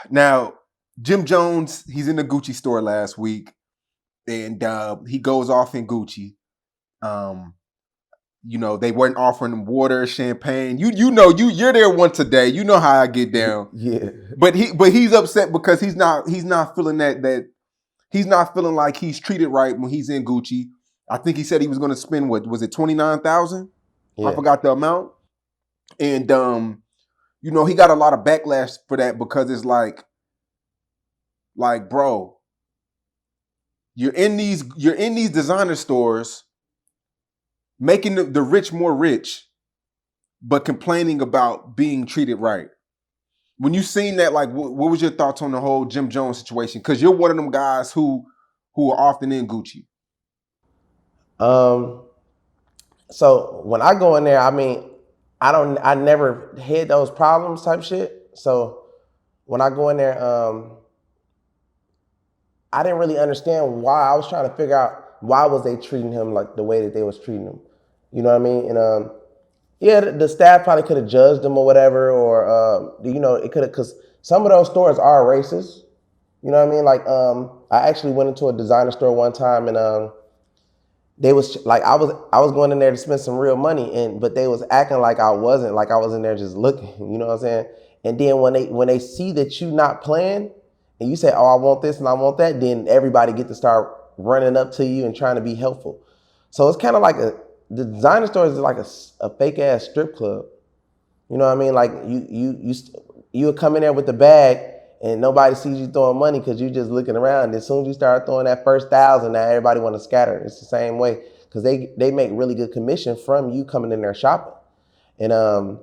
Now, Jim Jones, he's in the Gucci store last week, and he goes off in Gucci. They weren't offering him water, champagne. You're there once a day. You know how I get down. Yeah. But he's upset because he's not feeling that he's not feeling like he's treated right when he's in Gucci. I think he said he was going to spend what was it, $29,000? Yeah. I forgot the amount. And he got a lot of backlash for that because it's like bro, you're in these designer stores making the rich more rich, but complaining about being treated right. When you seen that, like, what was your thoughts on the whole Jim Jones situation? Because you're one of them guys who are often in Gucci. So when I go in there, I mean, I never had those problems type shit. So when I go in there, I didn't really understand why. I was trying to figure out why was they treating him like the way that they was treating him. You know what I mean? And yeah, the staff probably could have judged him or whatever, or it could have, because some of those stores are racist. You know what I mean? Like I actually went into a designer store one time, and they was like, I was going in there to spend some real money, but they was acting like I wasn't, like I was in there just looking. You know what I'm saying? And then when they see that you not playing, and you say, oh, I want this and I want that, then everybody get to start running up to you and trying to be helpful. So it's kind of like the designer store is like a fake ass strip club. You know what I mean? Like you would come in there with the bag and nobody sees you throwing money because you just looking around. And as soon as you start throwing that first 1,000, now everybody want to scatter. It's the same way because they make really good commission from you coming in there shopping. And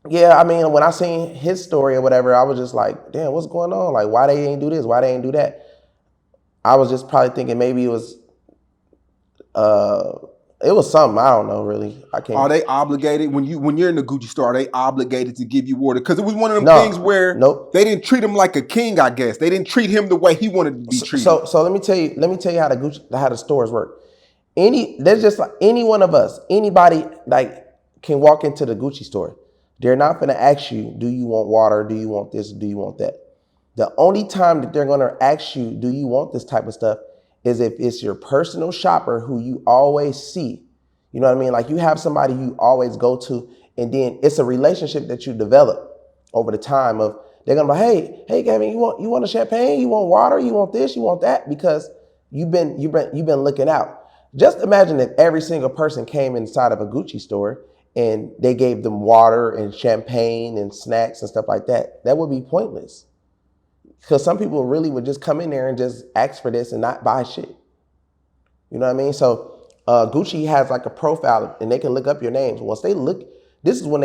yeah, I mean, when I seen his story or whatever, I was just like, damn, what's going on? Like, why they ain't do this? Why they ain't do that? I was just probably thinking maybe it was something. I don't know, really. I can't. Are they obligated when you're in the Gucci store? Are they obligated to give you water? Because it was one of them things where they didn't treat him like a king. I guess they didn't treat him the way he wanted to be treated. So let me tell you how the stores work. There's just like any one of us, anybody like can walk into the Gucci store. They're not going to ask you, do you want water? Do you want this? Do you want that? The only time that they're going to ask you, do you want this type of stuff, is if it's your personal shopper who you always see. You know what I mean? Like you have somebody you always go to, and then it's a relationship that you develop over the time of, they're going to be like, hey, Gavin, you want a champagne? You want water? You want this? You want that? Because you've been looking out. Just imagine if every single person came inside of a Gucci store and they gave them water and champagne and snacks and stuff like that. That would be pointless. Because some people really would just come in there and just ask for this and not buy shit. You know what I mean? So Gucci has like a profile and they can look up your names. Once they look, this is when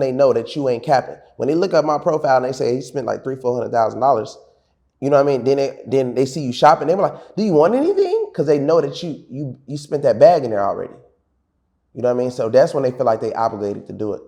they know that you ain't capping. When they look up my profile and they say he spent like $300,000-$400,000, you know what I mean? Then they see you shopping. They're like, do you want anything? Because they know that you spent that bag in there already. You know what I mean? So that's when they feel like they obligated to do it.